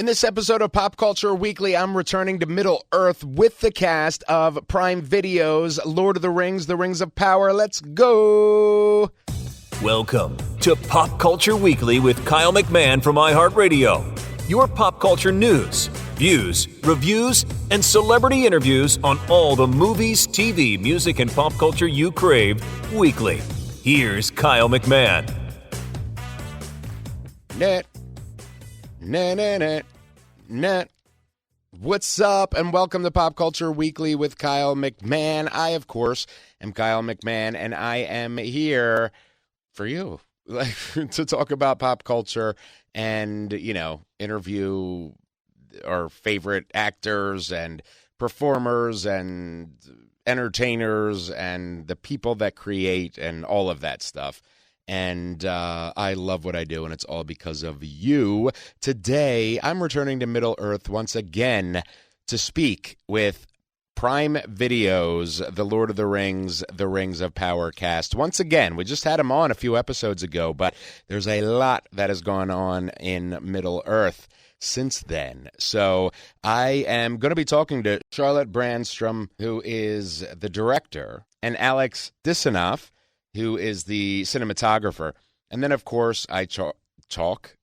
In this episode of Pop Culture Weekly, I'm returning to Middle Earth with the cast of Prime Video's Lord of the Rings of Power. Let's go! Welcome to Pop Culture Weekly with Kyle McMahon from iHeartRadio. Your pop culture news, views, reviews, and celebrity interviews on all the movies, TV, music, and pop culture you crave weekly. Here's Kyle McMahon. Net. What's up, and welcome to Pop Culture Weekly with Kyle McMahon. I, of course, am Kyle McMahon, and I am here for you, to talk about pop culture and, interview our favorite actors and performers and entertainers and the people that create and all of that stuff. And I love what I do, and it's all because of you. Today, I'm returning to Middle Earth once again to speak with Prime Video's The Lord of the Rings of Power cast. Once again, we just had him on a few episodes ago, but there's a lot that has gone on in Middle Earth since then. So I am going to be talking to Charlotte Brandstrom, who is the director, and Alex Disanoff, who is the cinematographer. And then, of course, I talk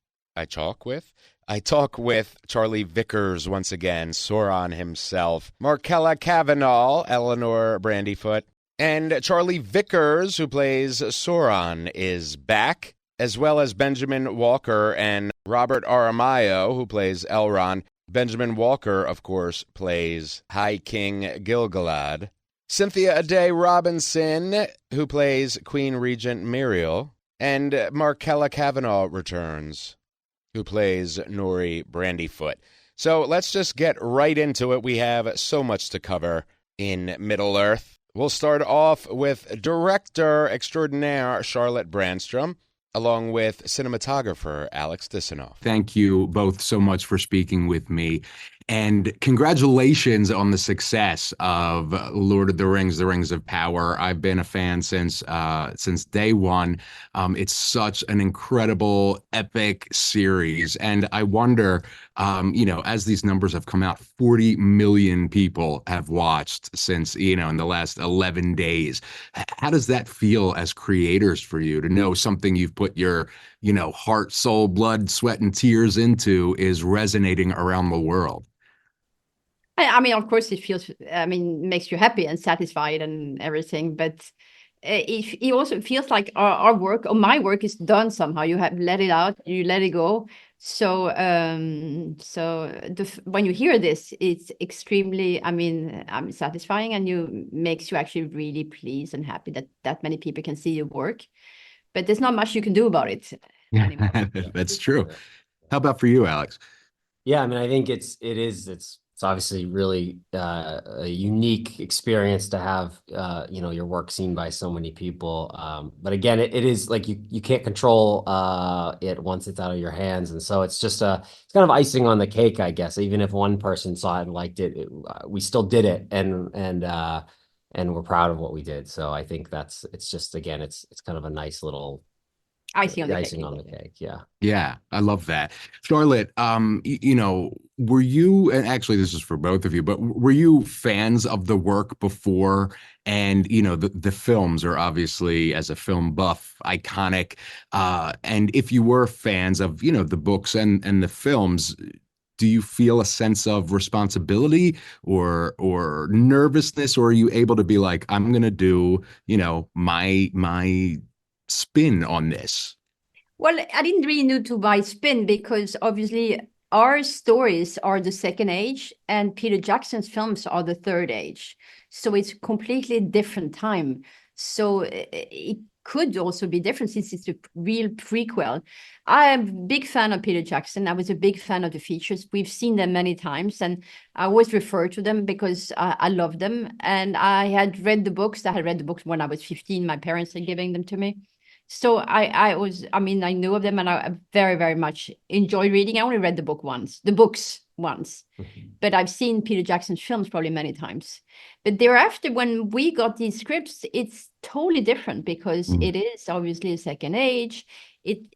with Charlie Vickers once again, Sauron himself, Markella Kavenagh, Eleanor Brandyfoot, and Charlie Vickers, who plays Sauron, is back, as well as Benjamin Walker and Robert Aramayo, who plays Elrond. Benjamin Walker, of course, plays High King Gil-galad. Cynthia Addai-Robinson, who plays Queen Regent Muriel, and Markella Kavenagh returns, who plays Nori Brandyfoot. So let's just get right into it. We have so much to cover in Middle Earth. We'll start off with director extraordinaire Charlotte Brandstrom, along with cinematographer Alex Disanoff. Thank you both so much for speaking with me. And congratulations on the success of Lord of the Rings of Power. I've been a fan since day one. It's such an incredible, epic series. And I wonder, as these numbers have come out, 40 million people have watched since, in the last 11 days. How does that feel as creators for you to know something you've put your, heart, soul, blood, sweat, and tears into is resonating around the world? I mean, of course, it feels, makes you happy and satisfied and everything. But it also feels like our work, or my work, is done somehow. You have let it out, you let it go. So, when you hear this, it's extremely, satisfying, and makes you actually really pleased and happy that many people can see your work. But there's not much you can do about it anymore. That's true. How about for you, Alex? Yeah, I think it's obviously really a unique experience to have, your work seen by so many people. But again, it is like you can't control it once it's out of your hands. And so it's just it's kind of icing on the cake, I guess. Even if one person saw it and liked it, we still did it. And we're proud of what we did. So I think it's just, again, it's kind of a nice little icing on the cake. Yeah, I love that. Charlotte, were you, and actually this is for both of you, but were you fans of the work before? And the films are obviously, as a film buff, iconic, and if you were fans of the books and the films, do you feel a sense of responsibility or nervousness, or are you able to be like, I'm gonna do my spin on this? Well, I didn't really know to buy spin, because obviously our stories are the second age and Peter Jackson's films are the third age. So it's completely different time. So it could also be different since it's a real prequel. I'm a big fan of Peter Jackson. I was a big fan of the features. We've seen them many times, and I always refer to them because I love them. And I had read the books. I had read the books when I was 15. My parents had given them to me. So I knew of them, and I very, very much enjoyed reading. I only read the books once, but I've seen Peter Jackson's films probably many times. But thereafter, when we got these scripts, it's totally different, because it is obviously a second age.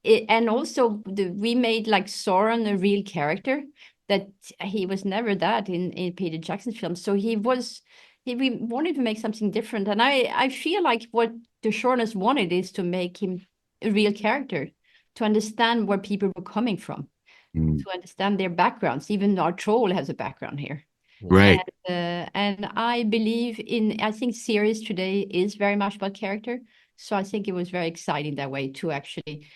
and also we made like Sauron a real character, that he was never that in Peter Jackson's film. So we wanted to make something different. And I feel like what the shortness wanted is to make him a real character, to understand where people were coming from, to understand their backgrounds. Even our troll has a background here. Right. And I believe I think series today is very much about character. So I think it was very exciting that way to actually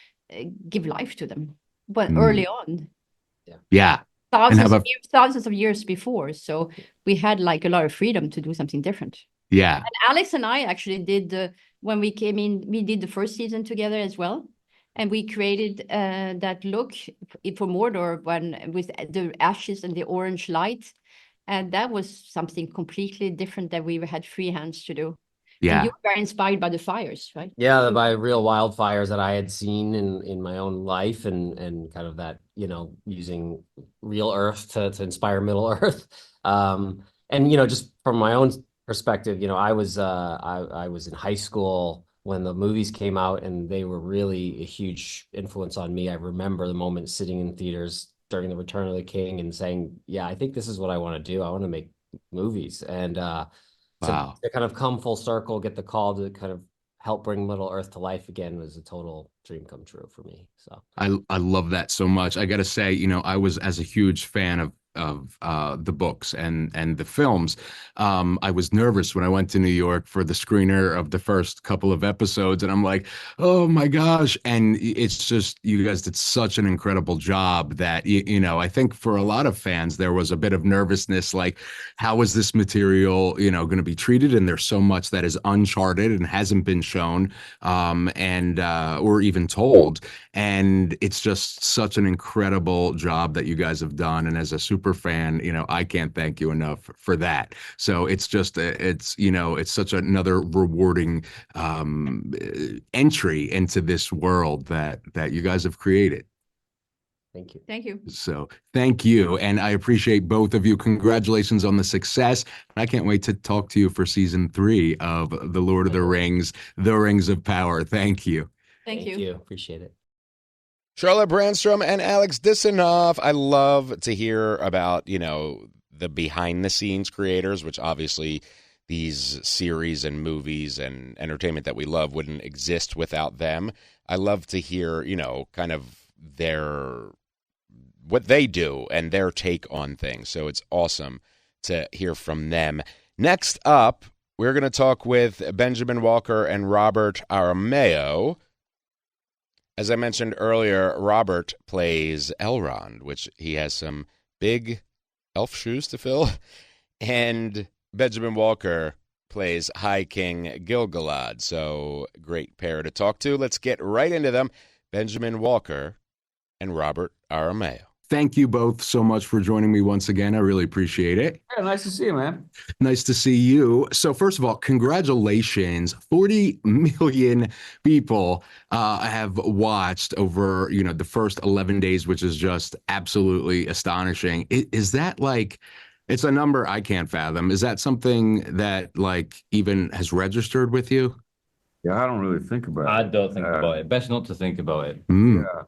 give life to them. But early on. Yeah. Thousands of years before. So we had like a lot of freedom to do something different. Yeah. And Alex and I actually did, when we came in, we did the first season together as well. And we created that look for Mordor with the ashes and the orange light. And that was something completely different that we had free hands to do. Yeah. And you were very inspired by the fires, right? Yeah, by real wildfires that I had seen in my own life, and kind of that, using real earth to inspire Middle Earth. And just from my own perspective, I was in high school when the movies came out, and they were really a huge influence on me. I remember the moment sitting in theaters during the Return of the King and saying, yeah, I think this is what I want to do. I want to make movies. And Wow. to kind of come full circle, get the call to kind of help bring Middle Earth to life again was a total dream come true for me. So I love that so much. I got to say, I was, as a huge fan of the books and the films, I was nervous when I went to New York for the screener of the first couple of episodes, and I'm like, oh my gosh. And it's just, you guys did such an incredible job that I think for a lot of fans there was a bit of nervousness, like, how is this material going to be treated? And there's so much that is uncharted and hasn't been shown, and or even told. And it's just such an incredible job that you guys have done. And as a super fan, I can't thank you enough for that. So it's just, it's such another rewarding entry into this world that you guys have created. thank you. Thank you. So thank you. And I appreciate both of you. Congratulations on the success. I can't wait to talk to you for season 3 of The Lord of the Rings, The Rings of Power. Thank you. Thank you. Appreciate it. Charlotte Brandstrom and Alex Disanoff. I love to hear about, the behind the scenes creators, which obviously these series and movies and entertainment that we love wouldn't exist without them. I love to hear, kind of what they do and their take on things. So it's awesome to hear from them. Next up, we're going to talk with Benjamin Walker and Robert Aramayo. As I mentioned earlier, Robert plays Elrond, which he has some big elf shoes to fill. And Benjamin Walker plays High King Gil-galad. So great pair to talk to. Let's get right into them. Benjamin Walker and Robert Aramayo. Thank you both so much for joining me once again. I really appreciate it. Yeah, nice to see you, man. Nice to see you. So first of all, congratulations. 40 million people have watched over, the first 11 days, which is just absolutely astonishing. Is that like, it's a number I can't fathom. Is that something that like even has registered with you? Yeah, I don't really think about it. I don't think about it. Best not to think about it. Yeah.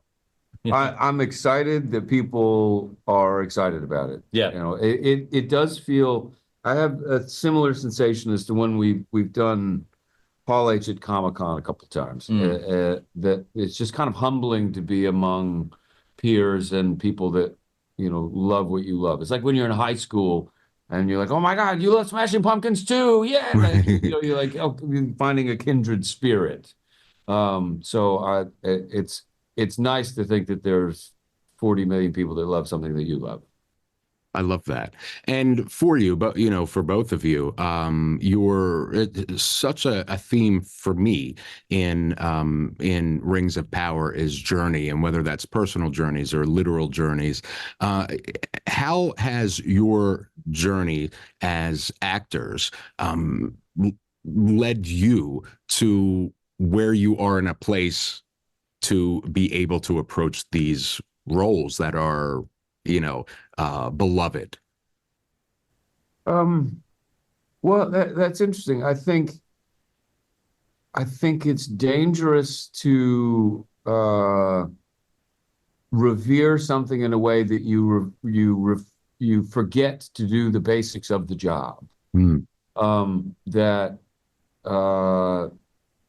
I'm excited that people are excited about it. Yeah. It does feel, I have a similar sensation as to when we've done Paul H at Comic-Con a couple of times. That it's just kind of humbling to be among peers and people that, love what you love. It's like when you're in high school and you're like, oh my God, you love Smashing Pumpkins too. Yeah. Like, you're like, oh, finding a kindred spirit. So it's nice to think that there's 40 million people that love something that you love. I love that. And for you, but for both of you, such a theme for me in Rings of Power is journey, and whether that's personal journeys or literal journeys. How has your journey as actors led you to where you are in a place to be able to approach these roles that are, beloved? Well, that's interesting. I think it's dangerous to revere something in a way that you forget to do the basics of the job. That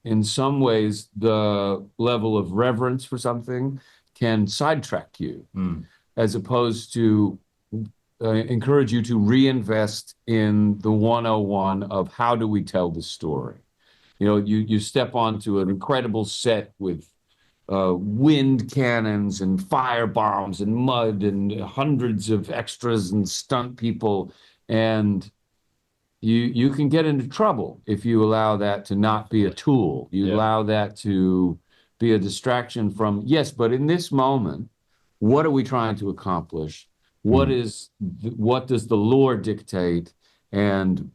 in some ways the level of reverence for something can sidetrack you, as opposed to encourage you to reinvest in the 101 of how do we tell the story. You know, you step onto an incredible set with wind cannons and fire bombs and mud and hundreds of extras and stunt people, and you can get into trouble if you allow that to not be a tool. You allow that to be a distraction from, yes, but in this moment, what are we trying to accomplish? What does the lore dictate? And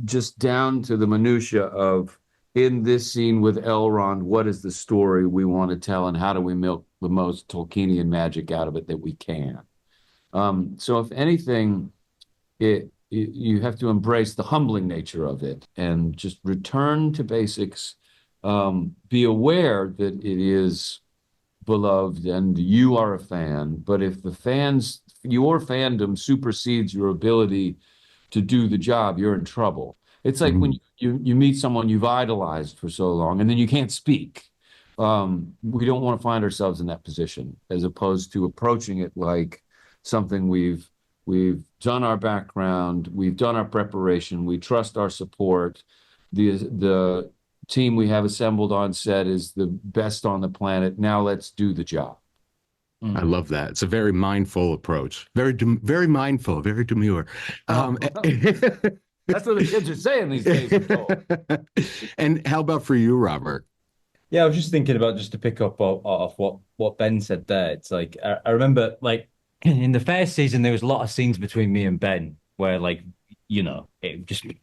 just down to the minutia of, in this scene with Elrond, what is the story we want to tell, and how do we milk the most Tolkienian magic out of it that we can? So if anything, you have to embrace the humbling nature of it and just return to basics. Be aware that it is beloved and you are a fan, but if your fandom supersedes your ability to do the job, you're in trouble. It's like when you meet someone you've idolized for so long and then you can't speak. We don't want to find ourselves in that position, as opposed to approaching it like something we've done our background, we've done our preparation, we trust our support. The team we have assembled on set is the best on the planet. Now let's do the job. I love that. It's a very mindful approach. Very mindful, very demure. That's what the kids are saying these days. And how about for you, Robert? Yeah, I was just thinking about, just to pick up off what Ben said there. It's like, I remember, like, in the first season, there was a lot of scenes between me and Ben where, like, you know,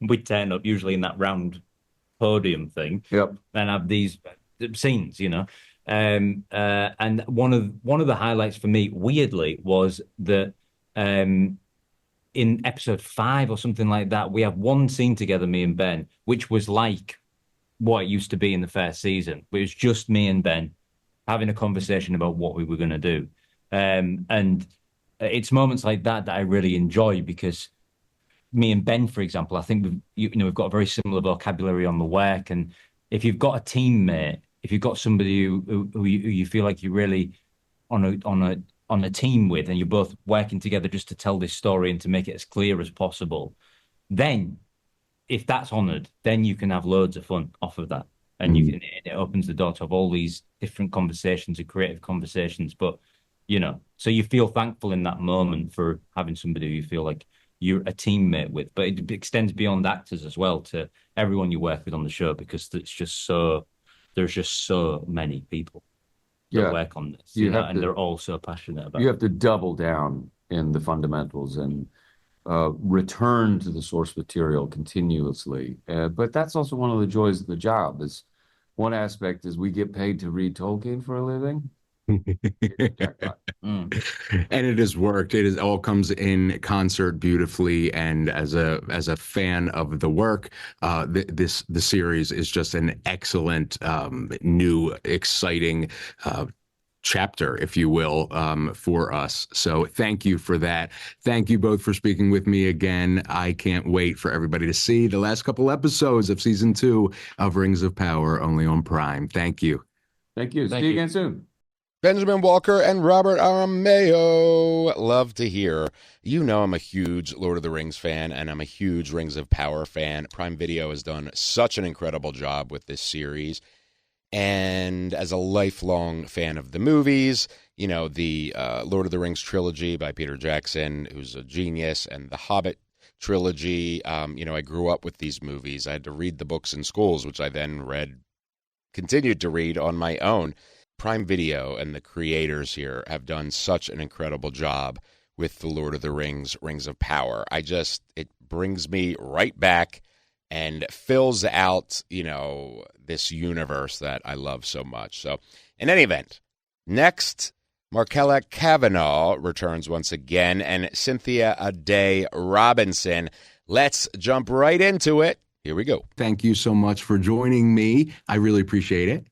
we'd turn up usually in that round podium thing. Yep. And have these scenes, you know. And one of the highlights for me, weirdly, was that in episode 5 or something like that, we have one scene together, me and Ben, which was like what it used to be in the first season. It was just me and Ben having a conversation about what we were going to do. And it's moments like that I really enjoy, because me and Ben, for example, I think we've got a very similar vocabulary on the work. And if you've got a teammate, if you've got somebody who you feel like you're really on a team with, and you're both working together just to tell this story and to make it as clear as possible, then if that's honored, then you can have loads of fun off of that. And it opens the door to have all these different conversations and creative conversations. But, you know, so you feel thankful in that moment for having somebody who you feel like you're a teammate with. But it extends beyond actors as well to everyone you work with on the show, because there's just so many people that work on this, and they're all so passionate about it. You have to double down in the fundamentals and return to the source material continuously. But that's also one of the joys of the job. Is one aspect is we get paid to read Tolkien for a living. And it has worked. It all comes in concert beautifully. And as a fan of the work, the series is just an excellent, new, exciting chapter, if you will, for us. So thank you for that. Thank you both for speaking with me again. I can't wait for everybody to see the last couple episodes of season 2 of Rings of Power, only on Prime. Thank you. Thank you. See you again soon. Benjamin Walker and Robert Aramayo. Love to hear. You know I'm a huge Lord of the Rings fan, and I'm a huge Rings of Power fan. Prime Video has done such an incredible job with this series. And as a lifelong fan of the movies, you know, the Lord of the Rings trilogy by Peter Jackson, who's a genius, and the Hobbit trilogy, you know, I grew up with these movies. I had to read the books in schools, which I then continued to read on my own. Prime Video and the creators here have done such an incredible job with the Lord of the Rings, Rings of Power. It brings me right back and fills out, you know, this universe that I love so much. So, in any event, next, Markella Kavenagh returns once again, and Cynthia Addai-Robinson. Let's jump right into it. Here we go. Thank you so much for joining me. I really appreciate it.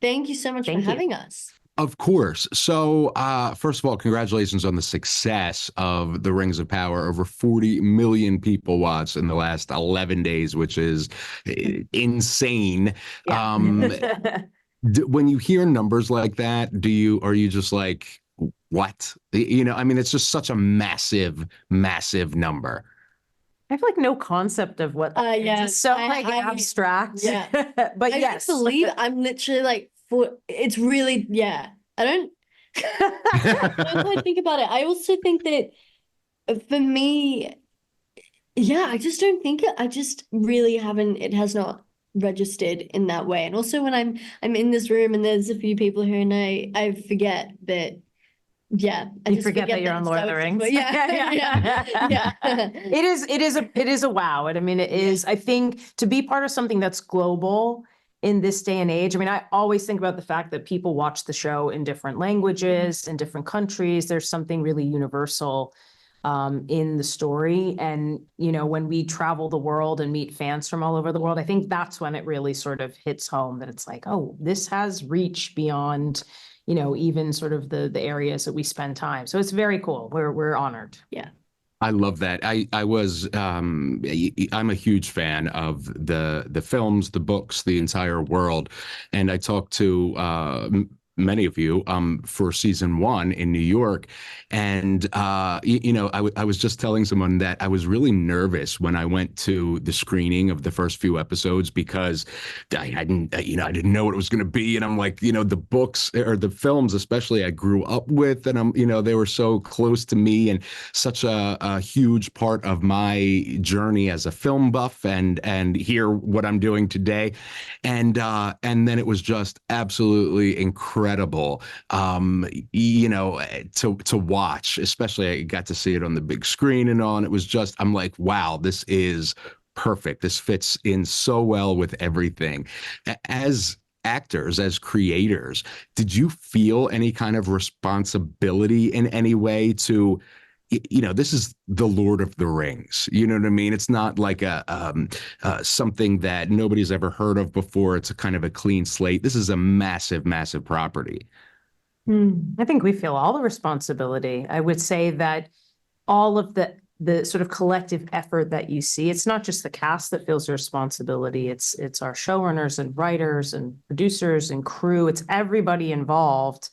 Thank you so much for having us. Of course. So, first of all, congratulations on the success of The Rings of Power. Over 40 million people watched in the last 11 days, which is insane. Yeah. When you hear numbers like that, are you just like, what? You know, I mean, it's just such a massive, massive number. I have like no concept of what that is. Yeah. It's so abstract. Yeah. But I yes. can't believe I'm literally like, it's really, I don't, when I think about it, I also think that for me, I just don't think I just really haven't, it has not registered in that way. And also when I'm in this room and there's a few people here and I forget that, I forget that you're on Lord of the Rings. Yeah. It is a wow. And I mean, it is, I think, to be part of something that's global in this day and age. I mean, I always think about the fact that people watch the show in different languages, in different countries. There's something really universal in the story. And, you know, when we travel the world and meet fans from all over the world, I think that's when it really sort of hits home that it's like, oh, this has reach beyond, you know, even sort of the areas that we spend time. So it's very cool. We're honored. Yeah. I love that. I'm a huge fan of the films, the books, the entire world. And I talked to many of you for season 1 in New York. And, I was just telling someone that I was really nervous when I went to the screening of the first few episodes because I didn't know what it was going to be. And I'm like, the books or the films, especially I grew up with, and they were so close to me and such a huge part of my journey as a film buff and hear what I'm doing today. And then it was just absolutely incredible, to watch, especially I got to see it on the big screen and all. And it was just, I'm like, wow, this is perfect. This fits in so well with everything. As actors, as creators, did you feel any kind of responsibility in any way to, this is the Lord of the Rings. You know what I mean? It's not like something that nobody's ever heard of before. It's a kind of a clean slate. This is a massive, massive property. I think we feel all the responsibility. I would say that all of the sort of collective effort that you see, it's not just the cast that feels the responsibility. It's our showrunners and writers and producers and crew. It's everybody involved.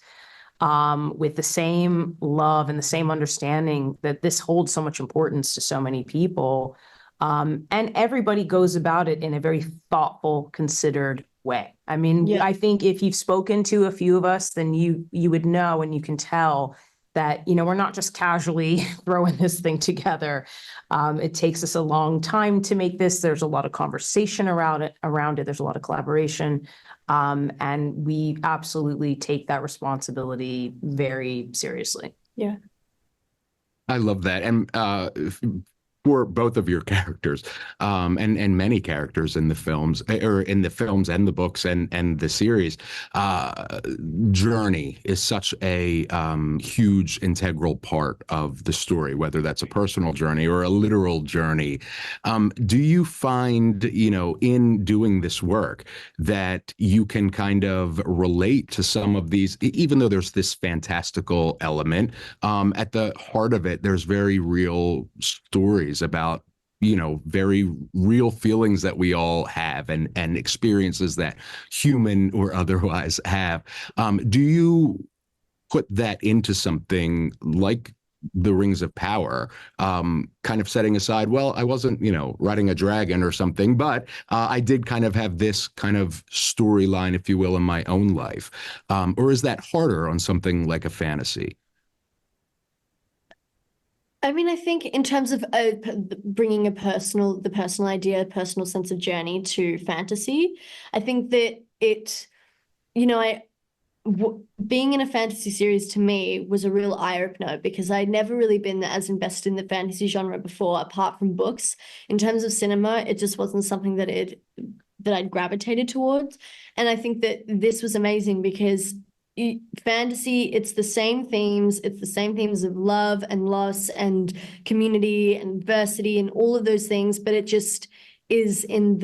With the same love and the same understanding that this holds so much importance to so many people. And everybody goes about it in a very thoughtful, considered way. I mean, I think if you've spoken to a few of us, then you would know and you can tell that, we're not just casually throwing this thing together. It takes us a long time to make this. There's a lot of conversation around it. There's a lot of collaboration. And we absolutely take that responsibility very seriously. Yeah. I love that. And for both of your characters, and many characters in the films, or in the films and the books and the series, journey is such a huge integral part of the story, whether that's a personal journey or a literal journey. Do you find, in doing this work that you can kind of relate to some of these, even though there's this fantastical element, at the heart of it, there's very real stories about, very real feelings that we all have and experiences that human or otherwise have. Do you put that into something like The Rings of Power, kind of setting aside, well, I wasn't, riding a dragon or something, but I did kind of have this kind of storyline, if you will, in my own life? Or is that harder on something like a fantasy? I mean, I think in terms of bringing the personal idea, personal sense of journey to fantasy, I think that being in a fantasy series to me was a real eye-opener because I'd never really been as invested in the fantasy genre before, apart from books. In terms of cinema, it just wasn't something that I'd gravitated towards. And I think that this was amazing because fantasy, it's the same themes of love and loss and community and diversity and all of those things, but is in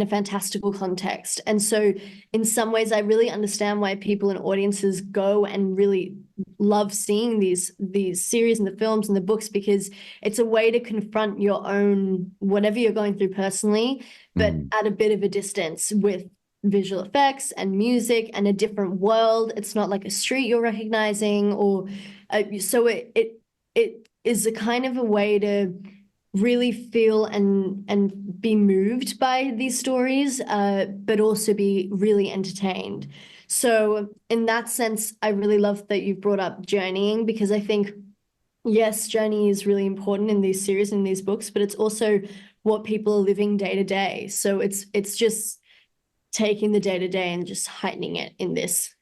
a fantastical context. And so in some ways, I really understand why people and audiences go and really love seeing these series and the films and the books, because it's a way to confront your own, whatever you're going through personally, but at a bit of a distance, with visual effects and music and a different world. It's not like a street you're recognizing, or so it is a kind of a way to really feel and be moved by these stories, but also be really entertained. So in that sense, I really love that you've brought up journeying, because I think, yes, journey is really important in these series and these books, but it's also what people are living day to day. So it's just taking the day to day and just heightening it in this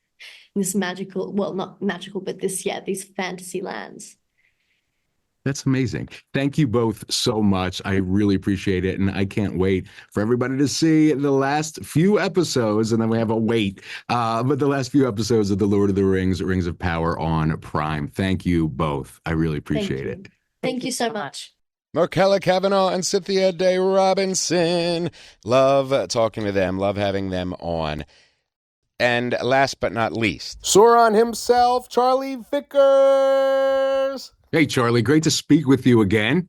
magical, well, not magical, but these fantasy lands. That's amazing. Thank you both so much. I really appreciate it. And I can't wait for everybody to see the last few episodes. And then we have a wait. But the last few episodes of The Lord of the Rings, Rings of Power on Prime. Thank you both. I really appreciate it. Thank you so much. Markella Kavenagh and Cynthia Addai-Robinson. Love talking to them. Love having them on. And last but not least, Sauron himself, Charlie Vickers. Hey, Charlie, great to speak with you again.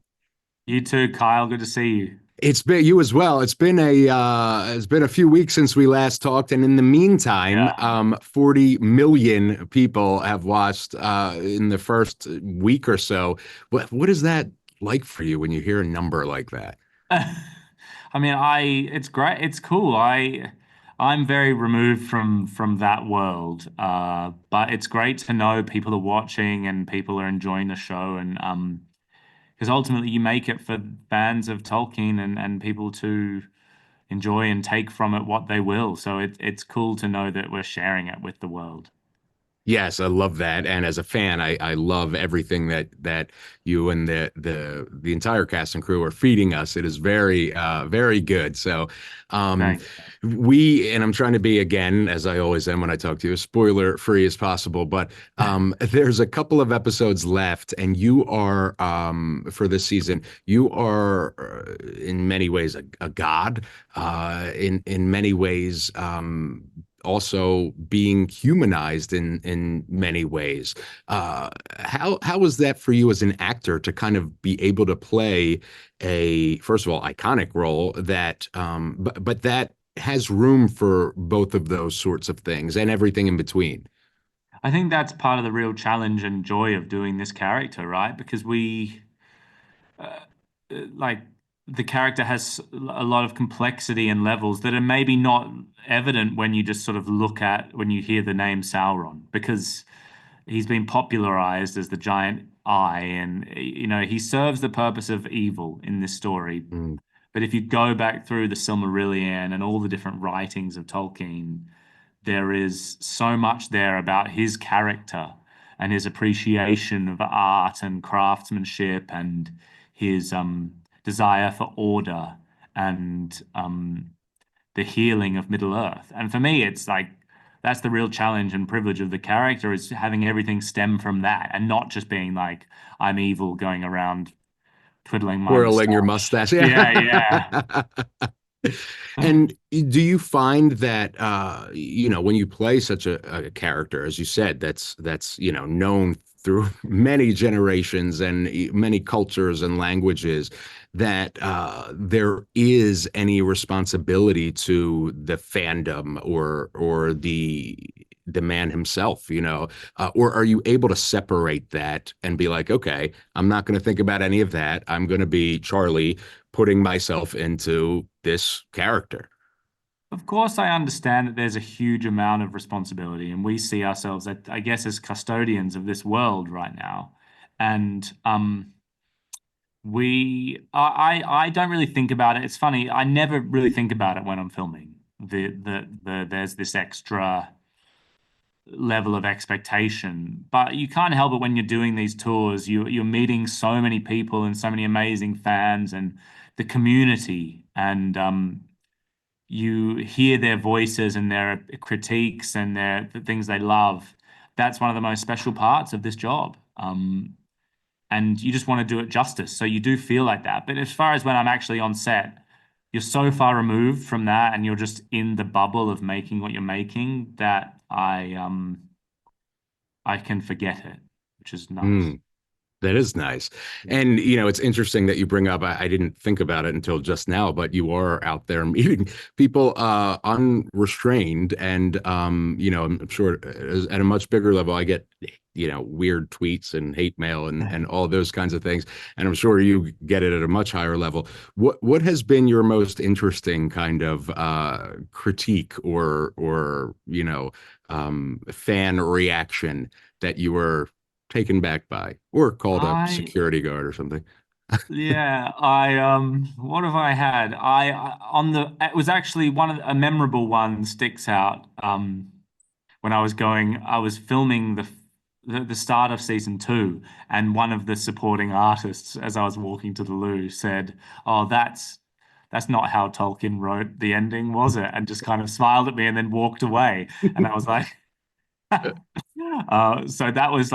You too, Kyle. Good to see you. It's been you as well. It's been a few weeks since we last talked, and in the meantime, 40 million people have watched in the first week or so. What is that like for you when you hear a number like that? I mean, it's great. It's cool. I'm very removed from that world, but it's great to know people are watching and people are enjoying the show, and because ultimately you make it for fans of Tolkien and people to enjoy and take from it what they will. So it's cool to know that we're sharing it with the world. Yes, I love that, and as a fan, I love everything that you and the entire cast and crew are feeding us. It is very very good. So, and I'm trying to be, again, as I always am when I talk to you, as spoiler free as possible. But there's a couple of episodes left, and you are for this season, you are in many ways a god, in many ways. Also being humanized in many ways. How was that for you as an actor to kind of be able to play a, first of all, iconic role that, but that has room for both of those sorts of things and everything in between? I think that's part of the real challenge and joy of doing this character, right? Because we, like, the character has a lot of complexity and levels that are maybe not evident when you just sort of when you hear the name Sauron, because he's been popularized as the giant eye, and he serves the purpose of evil in this story. But if you go back through the Silmarillion and all the different writings of Tolkien, there is so much there about his character and his appreciation of art and craftsmanship and his desire for order and the healing of Middle Earth. And for me, it's like, that's the real challenge and privilege of the character, is having everything stem from that and not just being like, I'm evil going around twiddling my twirling your mustache. Yeah. And do you find that when you play such a character, as you said, that's known through many generations and many cultures and languages, that there is any responsibility to the fandom or the man himself, or are you able to separate that and be like, okay, I'm not going to think about any of that. I'm going to be Charlie, putting myself into this character? Of course, I understand that there's a huge amount of responsibility, and we see ourselves, I guess, as custodians of this world right now. And I don't really think about it. It's funny, I never really think about it when I'm filming. There's this extra level of expectation, but you can't help it when you're doing these tours. You're meeting so many people and so many amazing fans and the community, and you hear their voices and their critiques and the things they love. That's one of the most special parts of this job. And you just want to do it justice. So you do feel like that. But as far as when I'm actually on set, you're so far removed from that, and you're just in the bubble of making what you're making, that I can forget it, which is nice. That is nice. And, it's interesting that you bring up, I didn't think about it until just now, but you are out there meeting people unrestrained. And, I'm sure at a much bigger level, I get, weird tweets and hate mail and all those kinds of things. And I'm sure you get it at a much higher level. What has been your most interesting kind of critique or fan reaction that you were taken back by, or called a security guard or something? Yeah, what have I had? It was actually a memorable one sticks out. When I was filming the start of season 2, and one of the supporting artists, as I was walking to the loo, said, "Oh, that's not how Tolkien wrote the ending, was it?" And just kind of smiled at me and then walked away. And I was like, so that was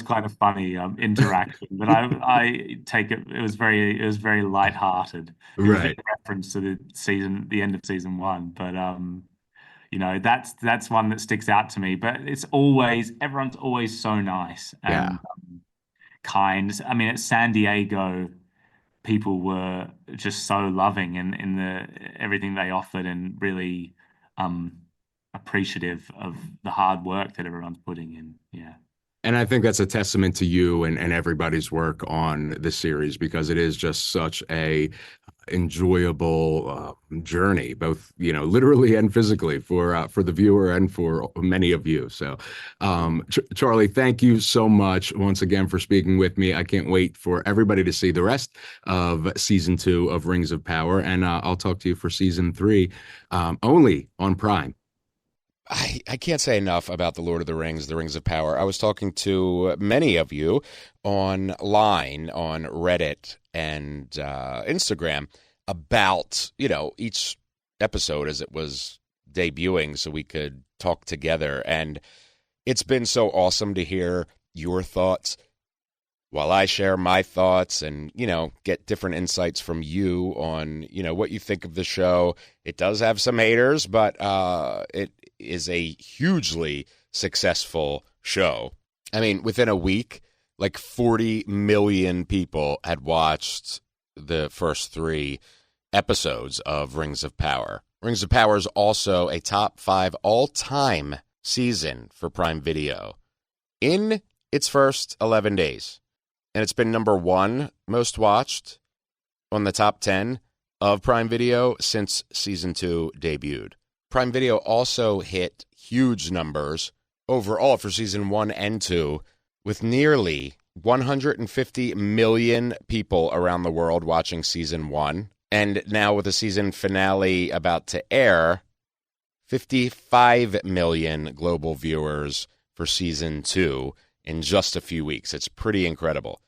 quite a funny interaction. But I take it was very lighthearted. It was Right. a reference to the end of season 1. But that's one that sticks out to me. But everyone's always so nice and kind. I mean, at San Diego, people were just so loving in everything they offered, and really appreciative of the hard work that everyone's putting in. Yeah. And I think that's a testament to you and everybody's work on the series, because it is just such a enjoyable journey, both literally and physically, for the viewer and for many of you. So, Charlie, thank you so much once again for speaking with me. I can't wait for everybody to see the rest of season 2 of Rings of Power, and I'll talk to you for season 3, only on Prime. I can't say enough about the Lord of the Rings of Power. I was talking to many of you online on Reddit and Instagram about, each episode as it was debuting, so we could talk together. And it's been so awesome to hear your thoughts while I share my thoughts and, get different insights from you on, what you think of the show. It does have some haters, but it is a hugely successful show. I mean, within a week, like 40 million people had watched the first 3 episodes of Rings of Power. Rings of Power is also a top 5 all-time season for Prime Video in its first 11 days. And it's been number 1 most watched on the top 10 of Prime Video since season 2 debuted. Prime Video also hit huge numbers overall for season 1 and 2, with nearly 150 million people around the world watching season 1. And now with the season finale about to air, 55 million global viewers for season 2 in just a few weeks. It's pretty incredible.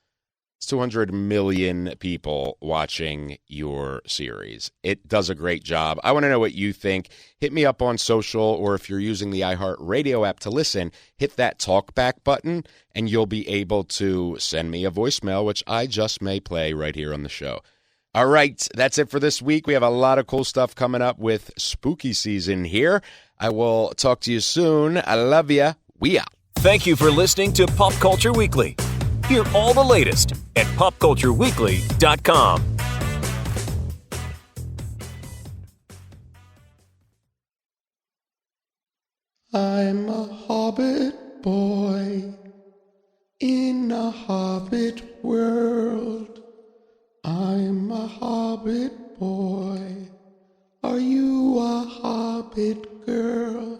It's 200 million people watching your series. It does a great job. I want to know what you think. Hit me up on social, or if you're using the iHeartRadio app to listen, hit that talkback button, and you'll be able to send me a voicemail, which I just may play right here on the show. All right, that's it for this week. We have a lot of cool stuff coming up with spooky season here. I will talk to you soon. I love ya. We out. Thank you for listening to Pop Culture Weekly. Hear all the latest at popcultureweekly.com. I'm a hobbit boy in a hobbit world. I'm a hobbit boy. Are you a hobbit girl?